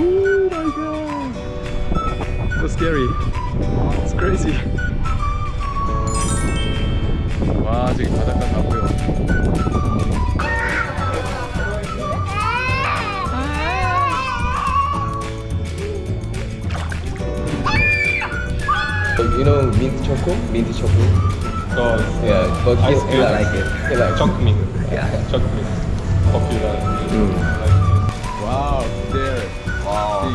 Oh my god. So scary. It's crazy. 와, 저기 바닷가 다 보여. You know mint choco? Mint choco? Because Yeah, but ice here I cream. like it. Here I like it. Choc mint. Yeah. Choc mint. Popular. Wow, there. Wow.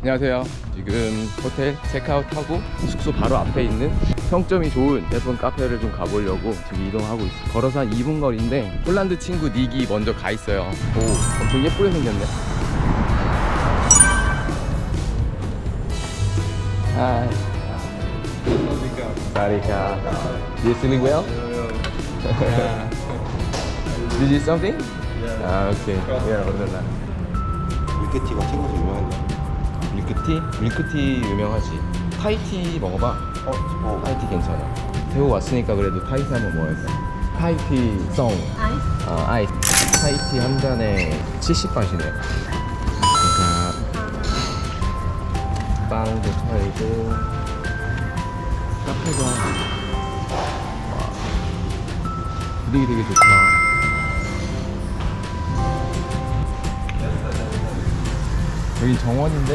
안녕하세요. 지금 호텔 체크아웃하고 숙소 바로 앞에 있는 평점이 좋은 예쁜 카페를 좀 가보려고 지금 이동하고 있어요. 걸어서 한 2분 거리인데 폴란드 친구 닉이 먼저 가 있어요. 오, 엄청 예쁘게 생겼네. Hi. Sarika. Do you feeling well? Yeah. Did you eat something? Yeah. 아, 오케이. Yeah, order 밀크티가 태국에서 유명한데. 밀크티? 밀크티 유명하지. 타이티 먹어봐. 타이티 괜찮아. 태국 왔으니까 그래도 타이티 한번 먹어야지. 타이티 송. 아이스? 아이스. 타이티 한 잔에 70바시네. 그러니까 빵도 팔고 카페가 와, 분위기 되게 좋다. 여기 정원인데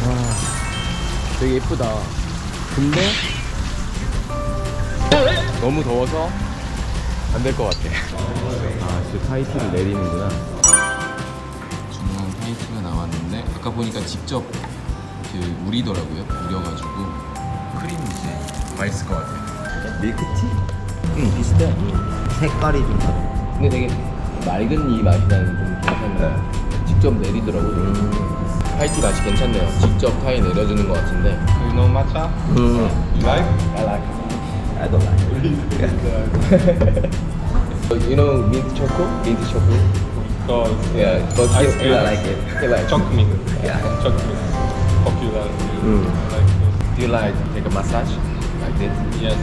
와, 되게 예쁘다. 근데 너무 더워서 안 될 것 같아. 아, 진짜 타이티를 내리는구나. 중간 타이티가 나왔는데 아까 보니까 직접 그 우리더라고요. 우려가지고 크림이지. 맛있을 것 같아. 밀크티? 응, 비슷해. 색깔이 좀 다르. 근데 되게 맑은 이 맛이 나는 좀 괜찮네. 직접 내리더라고요. 타이티 맛이 괜찮네요. 직접 타이 내려주는 것 같은데. You know matcha? You like? I like. I don't like. You know mint choco? Mint choco? Because Yeah, but ice here cream. I like it. Here I like Choc mint. Yeah. Choc mint. Popular. Mm. I like it. Do you like take a massage like this? Yes.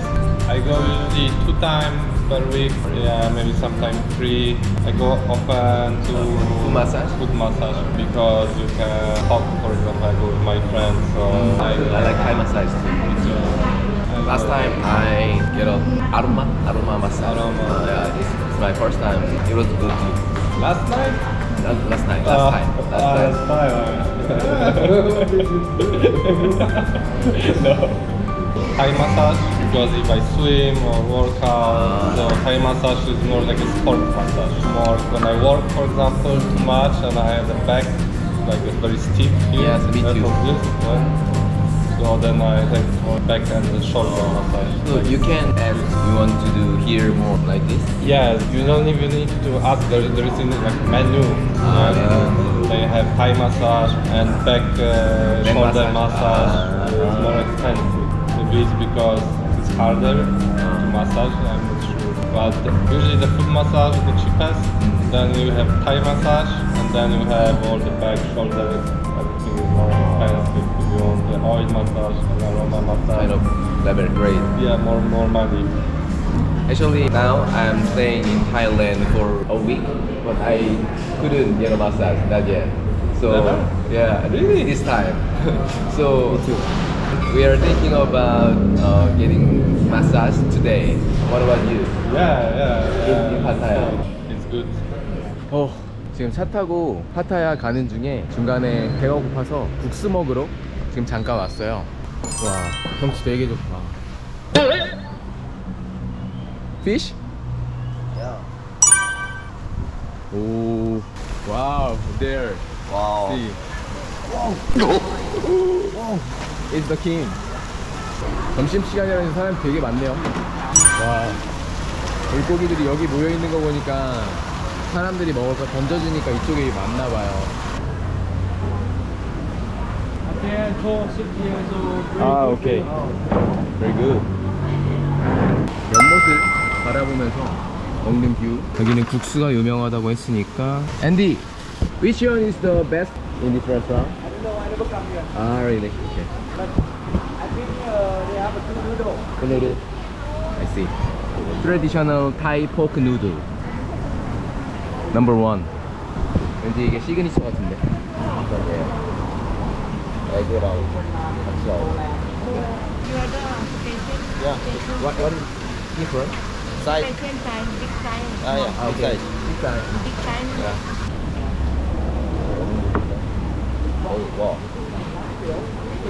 I go usually 2 times per week. Yeah, maybe sometimes 3. I go often to Foot massage? Foot massage because you can talk. For example, I go with my friends. So I like Thai massage too. Last time I get a aroma massage. Aroma. Yeah, it's my first time. It was good too. Last night. Last time. No. Thai massage because if I swim or work out, so Thai massage is more like a sport massage. More when I work, for example, too much and I have the back like it's very stiff here. Yes, me because too. of this, so then I take more back and the shoulder massage. So you can add. You want to do here more like this? Yes, you don't even need to ask. There is like menu. yeah. They have Thai massage and back shoulder massage. It's more expensive. Maybe it's because it's harder to massage. I'm not sure. But usually the foot massage is the cheapest. Then you have Thai massage, and then you have all the back, shoulder. Everything is more expensive. If you want the oil massage and aroma massage. Kind of level grade. Yeah, more money. Actually, now I'm staying in Thailand for a week, but I couldn't get a massage not yet. So Never? yeah, Really? this time. So we are thinking about getting massage today. What about you? Yeah. In Pattaya. It's good. 지금 차 타고 파타야 가는 중에 중간에 배가 고파서 국수 먹으러 지금 잠깐 왔어요. 와, 경치 되게 좋다. Fish? Yeah. 오, wow, there. Wow. See. It's the king. 점심시간이라서 사람 되게 많네요. 와, 물고기들이 여기 모여있는 거 보니까 사람들이 먹을 거 던져주니까 이쪽에 많나봐요. 아, 오케이. Very good. 연못을 바라보면서 먹는 뷰. 여기는 국수가 유명하다고 했으니까. Andy, which one is the best in this restaurant? I don't know, I never come here. Ah, really? Okay. But I think noodle. I see. Traditional Thai pork noodle. Number 1. 왠지 이게 시그니처 같은데. 에그랑 같이 나오고. You order special. Yeah. What is different? Size? Special size, big size. Ah, yeah. 아, Big 오케이. size. Big size. Yeah. 와.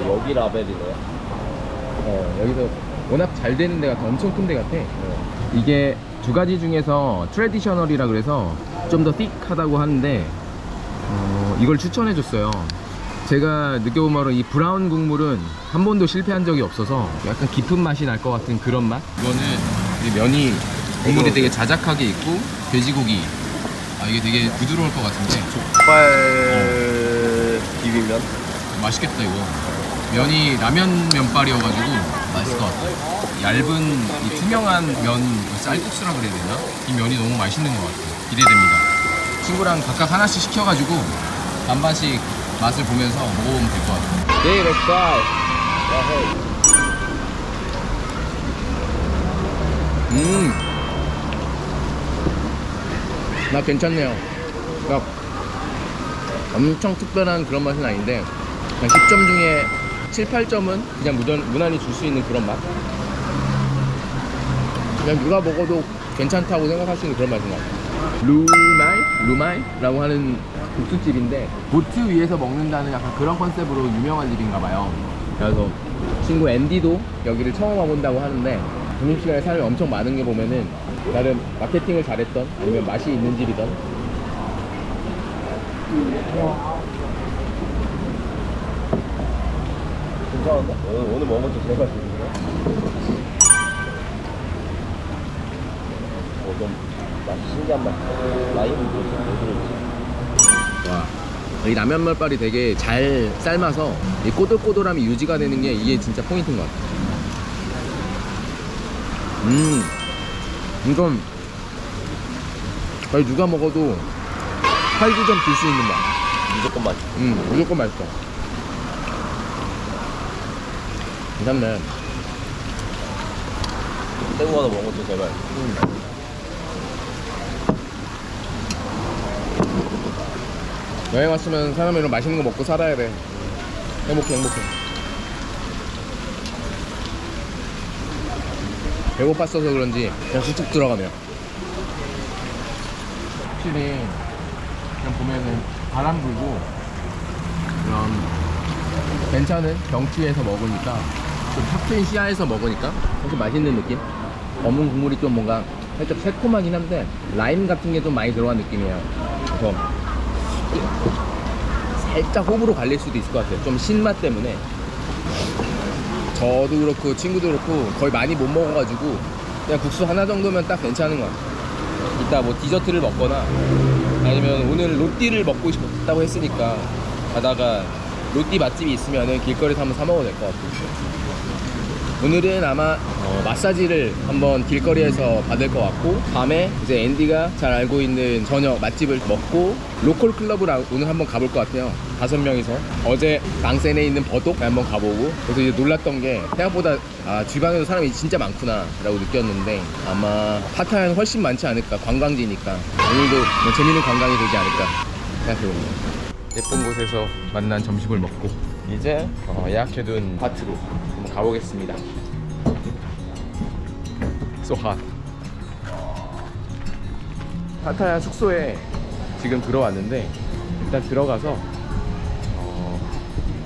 여기 라벨이네. 여기서 워낙 잘 되는 데가 엄청 큰 데 같아. 이게 두 가지 중에서 트레디셔널이라 그래서 좀 더 틱하다고 하는데 이걸 추천해 줬어요. 제가 느껴본 바로 이 브라운 국물은 한 번도 실패한 적이 없어서 약간 깊은 맛이 날 것 같은 그런 맛. 이거는 이 면이 국물이 되게 자작하게 있고 돼지고기 이게 되게 부드러울 것 같은데 족발 비빔면. 맛있겠다 이거. 면이 라면 면발이어가지고 맛있을 것 같아요. 얇은 이 투명한 면 쌀국수라 그래야 되나? 이 면이 너무 맛있는 것 같아요. 기대됩니다. 친구랑 각각 하나씩 시켜가지고 반반씩 맛을 보면서 먹어보면 될 것 같아요. 네, 족발. 나 괜찮네요. 그러니까 엄청 특별한 그런 맛은 아닌데 한 10점 중에 7, 8점은 그냥 무난히 줄 수 있는 그런 맛. 그냥 누가 먹어도 괜찮다고 생각할 수 있는 그런 맛인 것 같아요. 루마이라고 하는 국수집인데 보트 위에서 먹는다는 약간 그런 컨셉으로 유명한 집인가 봐요. 그래서 친구 앤디도 여기를 처음 와본다고 하는데 점심시간에 사람이 엄청 많은 게 보면은 나름 마케팅을 잘했던 아니면 맛이 있는 집이던. 괜찮은데? 오늘 먹은 것도 제일 맛있는데? 좀 맛이 신기한 맛. 라임도 왜 와, 이 라면 말발이 되게 잘 삶아서 이 꼬들꼬들함이 유지가 되는 게 이게 진짜 포인트인 것 같아요. 이건 거의 누가 먹어도 8, 9점 줄 수 있는 맛. 무조건 맛있어. 무조건 맛있어. 괜찮네. 새우 하나 먹은 것도 제일 맛있어. 여행 왔으면 사람이 이런 맛있는 거 먹고 살아야 돼. 행복해. 배고팠어서 그런지 그냥 쑥쑥 들어가네요. 확실히 그냥 보면은 바람 불고 그런 괜찮은 경치에서 먹으니까 좀 탁 트인 시야에서 먹으니까 훨씬 맛있는 느낌? 검은 국물이 좀 뭔가 살짝 새콤하긴 한데 라임 같은 게 좀 많이 들어간 느낌이에요. 그래서 살짝 호불호 갈릴 수도 있을 것 같아요. 좀 신맛 때문에. 저도 그렇고 친구도 그렇고 거의 많이 못 먹어가지고 그냥 국수 하나 정도면 딱 괜찮은 것 같아요. 이따 뭐 디저트를 먹거나 아니면 오늘 로띠를 먹고 싶다고 했으니까 가다가 로띠 맛집이 있으면 길거리에서 한번 사 먹어도 될 것 같아요. 오늘은 아마 마사지를 한번 길거리에서 받을 것 같고 밤에 이제 앤디가 잘 알고 있는 저녁 맛집을 먹고 로컬 클럽을 오늘 한번 가볼 것 같아요. 5명이서 어제 랑센에 있는 버독 한번 가보고 그래서 이제 놀랐던 게 생각보다 주방에도 사람이 진짜 많구나 라고 느꼈는데 아마 파타야는 훨씬 많지 않을까. 관광지니까 오늘도 뭐 재밌는 관광이 되지 않을까 생각해봅니다. 예쁜 곳에서 만난 점심을 먹고 이제 예약해둔 파트로 한번 가보겠습니다. So hot. 파타야 숙소에 지금 들어왔는데 일단 들어가서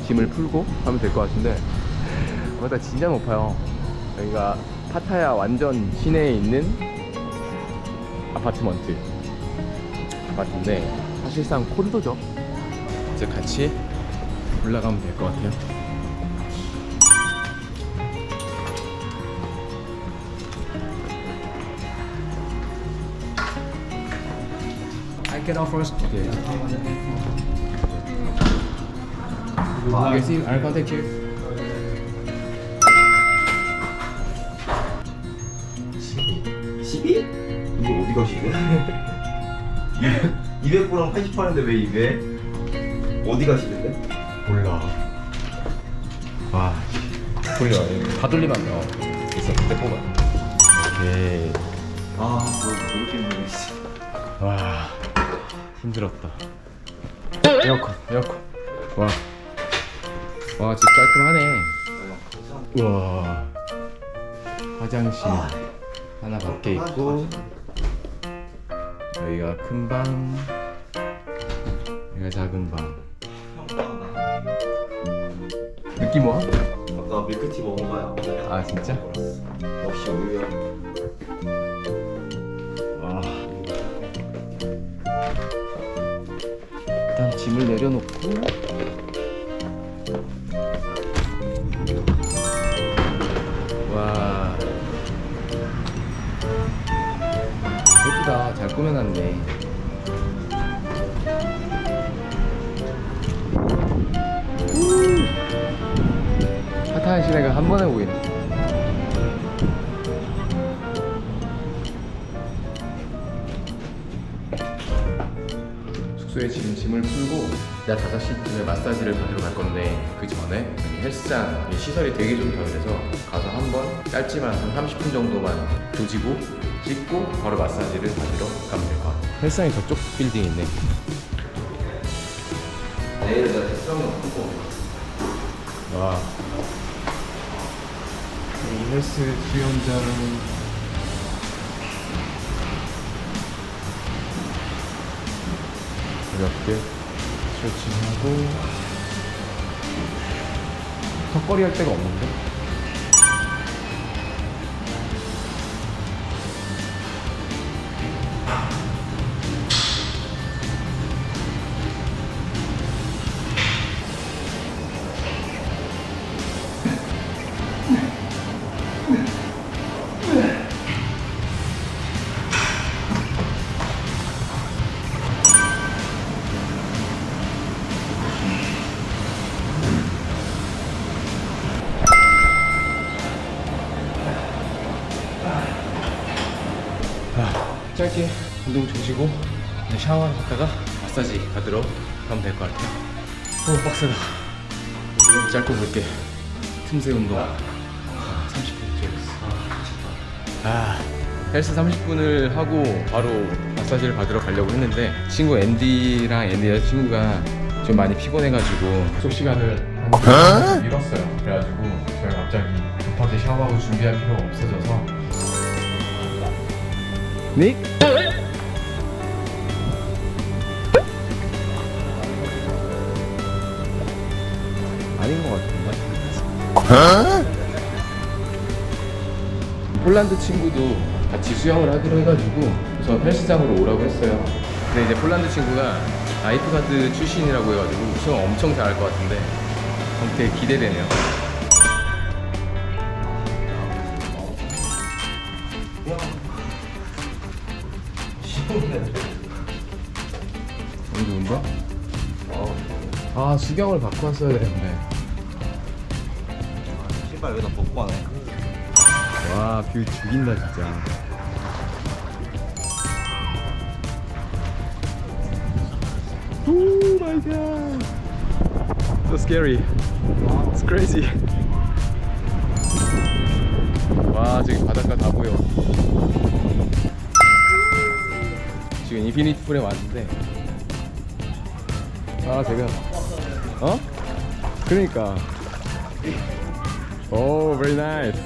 짐을 풀고 하면 될 것 같은데 일단 진짜 높아요. 여기가 파타야 완전 시내에 있는 아파트인데 사실상 콘도죠. 이제 같이 올라가면 될 것 같아요. I get off first. Okay. Okay, see, I'll contact you. 12? 이거 어디가 12? 200g 88인데 왜 200? 어디가 10인데? 몰라. 와. 돌려. 다 돌리면 안 돼. 있어. 그때 뽑아. 오케이. 아, 뭐 이렇게 힘들지. 와, 힘들었다. 에어컨. 와, 진짜 깔끔하네. 우와. 화장실 하나 밖에 있고, 여기가 큰 방, 여기가 작은 방. 느낌 와? 아까 밀크티 먹은 거야. 아 진짜? 역시 우유야. 와. 일단 짐을 내려놓고 와 예쁘다. 잘 꾸며놨네. 핫한 시내가 한 번에 보이네. 숙소에 지금 짐을 풀고 나 5시쯤에 마사지를 받으러 갈 건데 그 전에 여기 헬스장 시설이 되게 좋다 그래서 가서 한번 짧지만 한 30분 정도만 조지고 씻고 바로 마사지를 받으러 가면 될 것 같아. 헬스장이 저쪽 빌딩에 있네. 내일은 나 특성이 없고 와. 이 헬스 수영장은 가볍게 스트레칭하고 턱걸이 할 데가 없는데? 짧게 운동 조지고 샤워를 갔다가 마사지 받으러 가면 될 것 같아요. 빡세다. 짧고 굵게 틈새 운동 30분 찍었어. 헬스 30분을 하고 바로 마사지를 받으러 가려고 했는데 친구 앤디랑 앤디 여자친구가 좀 많이 피곤해가지고 숙소 시간을 한 미뤘어요. 그래가지고 저희가 갑자기 급하게 샤워하고 준비할 필요가 없어져서 닉? 아닌 것 같은데? 폴란드 친구도 같이 수영을 하기로 해가지고 우선 헬스장으로 오라고 했어요. 근데 이제 폴란드 친구가 라이프가드 출신이라고 해가지고 수영 엄청 잘할 것 같은데 되게 기대되네요. 언제 온다? 아 수경을 갖고 왔어야 되는데. 신발 여기다 벗고 하네. 와 뷰 죽인다 진짜. 오 마이 갓. So scary. It's crazy. 와 저기 바닷가 다 보여. 지금 인피니티 풀에 왔는데 아 제가 그러니까 오 very nice.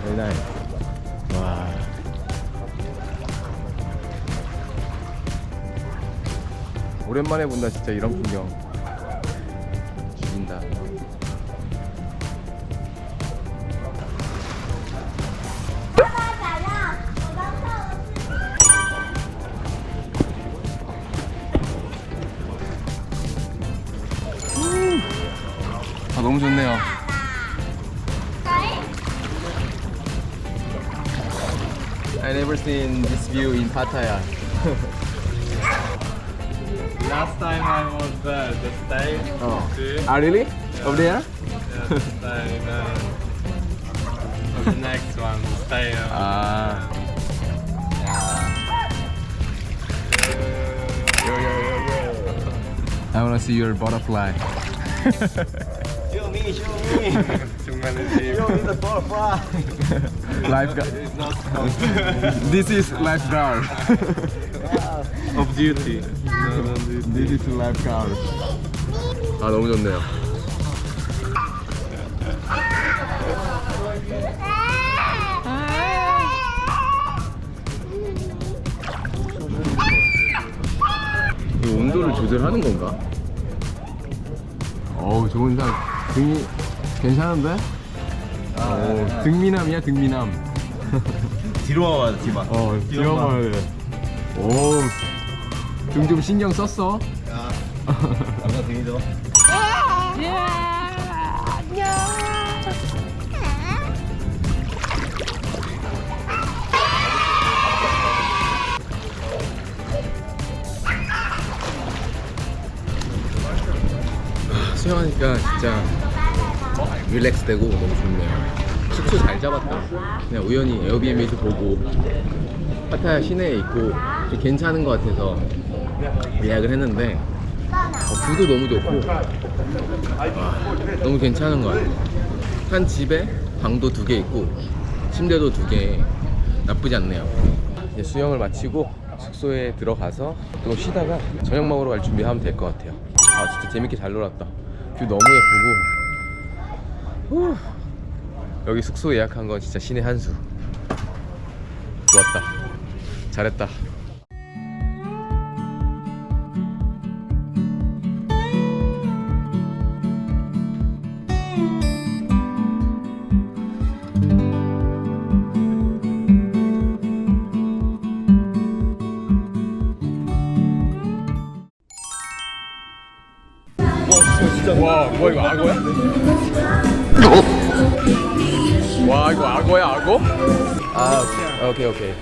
very nice. 와 오랜만에 본다 진짜 이런 풍경. 죽인다. 아 너무 좋네요. I never seen this view in Pattaya. Last time I was there, the stay. Oh. See? Ah really? Over there? Yeah, the stay. The next one, the stay. 아. I wanna see your butterfly. Show me, show me. Too many sheep. Show me the butterfly. Lifeguard. It's not This is lifeguard. of duty. This is lifeguard. 아 너무 좋네요. 이 온도를 조절하는 건가? 어우 좋은 상. 등이 괜찮은데? 오, 등미남이야 등미남. 뒤로 와야 돼, 뒤만. 뒤로 봐야 돼. 오, 등 좀 신경 썼어? 아까 등이죠? 수영하니까 진짜 릴렉스 되고 너무 좋네요. 숙소 잘 잡았다. 그냥 우연히 에어비앤비에서 보고 파타야 시내에 있고 좀 괜찮은 것 같아서 예약을 했는데 뷰도 너무 좋고 너무 괜찮은 것 같아요. 한 집에 방도 2개 있고 침대도 2개, 나쁘지 않네요. 이제 수영을 마치고 숙소에 들어가서 또 쉬다가 저녁 먹으러 갈 준비하면 될 것 같아요. 아 진짜 재밌게 잘 놀았다. 뷰 너무 예쁘고 후. 여기 숙소 예약한 건 진짜 신의 한 수. 좋았다. 잘했다. 와, 뭐 이거 악어야? 와, 이거 악어야, 악어? 아, 오케이, 오케이.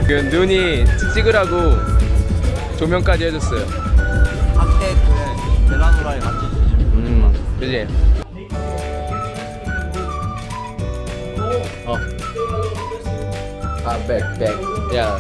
그 눈이 찍으라고 조명까지 해줬어요. 앞에 그 계란 후라이 같이 주시면 그지? 아, 백. 야.